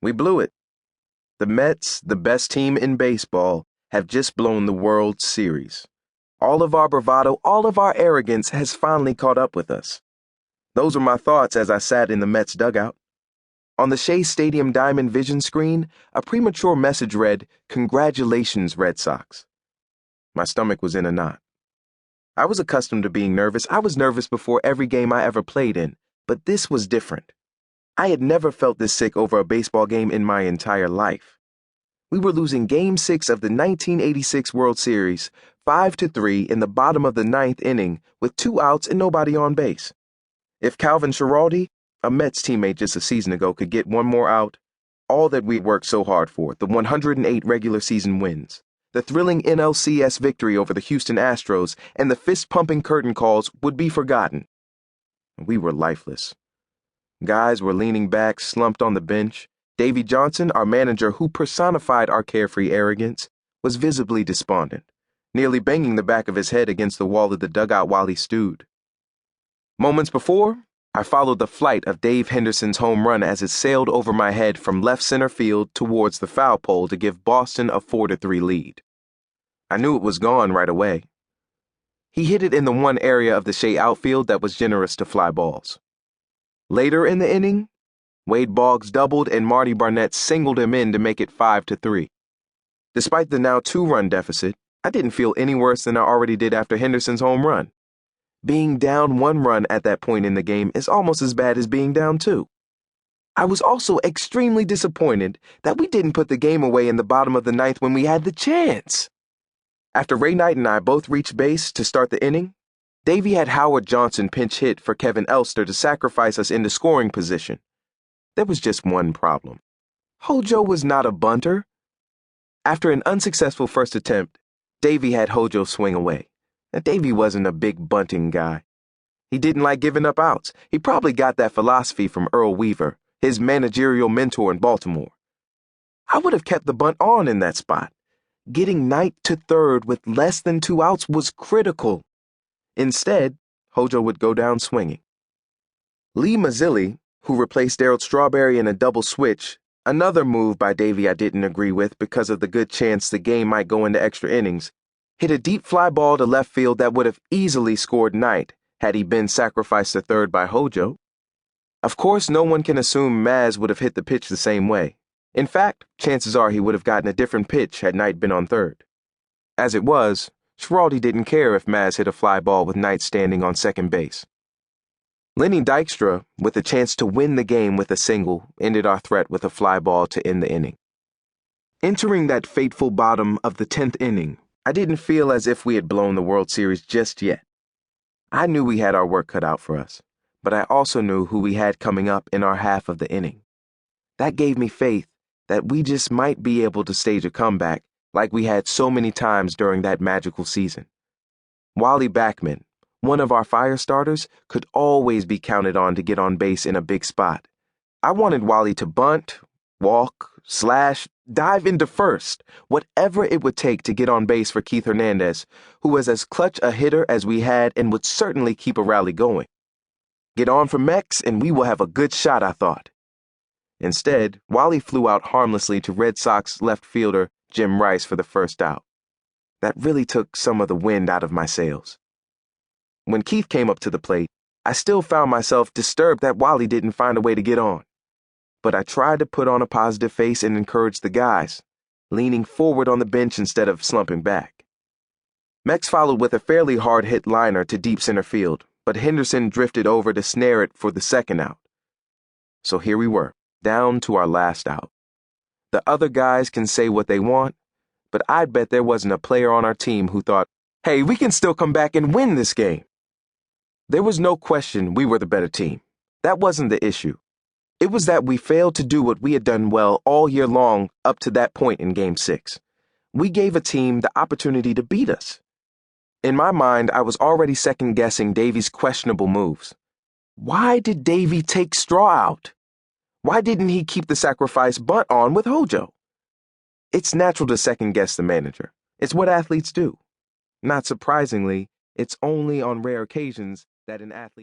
We blew it. The Mets, the best team in baseball, have just blown the World Series. All of our bravado, all of our arrogance has finally caught up with us. Those were my thoughts as I sat in the Mets dugout. On the Shea Stadium Diamond Vision screen, a premature message read, "Congratulations, Red Sox." My stomach was in a knot. I was accustomed to being nervous. I was nervous before every game I ever played in, but this was different. I had never felt this sick over a baseball game in my entire life. We were losing Game 6 of the 1986 World Series, 5-3 in the bottom of the ninth inning with 2 outs and nobody on base. If Calvin Schiraldi, a Mets teammate just a season ago, could get one more out, all that we worked so hard for, the 108 regular season wins, the thrilling NLCS victory over the Houston Astros, and the fist-pumping curtain calls would be forgotten. We were lifeless. Guys were leaning back, slumped on the bench. Davey Johnson, our manager who personified our carefree arrogance, was visibly despondent, nearly banging the back of his head against the wall of the dugout while he stewed. Moments before, I followed the flight of Dave Henderson's home run as it sailed over my head from left center field towards the foul pole to give Boston a 4-3 lead. I knew it was gone right away. He hit it in the one area of the Shea outfield that was generous to fly balls. Later in the inning, Wade Boggs doubled and Marty Barnett singled him in to make it 5-3. Despite the now 2-run deficit, I didn't feel any worse than I already did after Henderson's home run. Being down 1 run at that point in the game is almost as bad as being down 2. I was also extremely disappointed that we didn't put the game away in the bottom of the ninth when we had the chance. After Ray Knight and I both reached base to start the inning, Davey had Howard Johnson pinch hit for Kevin Elster to sacrifice us into scoring position. There was just one problem. Hojo was not a bunter. After an unsuccessful first attempt, Davey had Hojo swing away. Now, Davey wasn't a big bunting guy. He didn't like giving up outs. He probably got that philosophy from Earl Weaver, his managerial mentor in Baltimore. I would have kept the bunt on in that spot. Getting Knight to third with less than 2 outs was critical. Instead, Hojo would go down swinging. Lee Mazzilli, who replaced Darryl Strawberry in a double switch, another move by Davey I didn't agree with because of the good chance the game might go into extra innings, hit a deep fly ball to left field that would have easily scored Knight had he been sacrificed to third by Hojo. Of course, no one can assume Maz would have hit the pitch the same way. In fact, chances are he would have gotten a different pitch had Knight been on third. As it was, Schiraldi didn't care if Maz hit a fly ball with Knight standing on second base. Lenny Dykstra, with a chance to win the game with a single, ended our threat with a fly ball to end the inning. Entering that fateful bottom of the 10th inning, I didn't feel as if we had blown the World Series just yet. I knew we had our work cut out for us, but I also knew who we had coming up in our half of the inning. That gave me faith that we just might be able to stage a comeback like we had so many times during that magical season. Wally Backman, one of our fire starters, could always be counted on to get on base in a big spot. I wanted Wally to bunt, walk, slash, dive into first, whatever it would take to get on base for Keith Hernandez, who was as clutch a hitter as we had and would certainly keep a rally going. Get on for Mex and we will have a good shot, I thought. Instead, Wally flew out harmlessly to Red Sox left fielder Jim Rice for the first out. That really took some of the wind out of my sails. When Keith came up to the plate, I still found myself disturbed that Wally didn't find a way to get on. But I tried to put on a positive face and encourage the guys, leaning forward on the bench instead of slumping back. Mex followed with a fairly hard-hit liner to deep center field, but Henderson drifted over to snare it for the second out. So here we were, down to our last out. The other guys can say what they want, but I'd bet there wasn't a player on our team who thought, hey, we can still come back and win this game. There was no question we were the better team. That wasn't the issue. It was that we failed to do what we had done well all year long up to that point in Game 6. We gave a team the opportunity to beat us. In my mind, I was already second-guessing Davey's questionable moves. Why did Davey take Straw out? Why didn't he keep the sacrifice bunt on with Hojo? It's natural to second-guess the manager. It's what athletes do. Not surprisingly, it's only on rare occasions that an athlete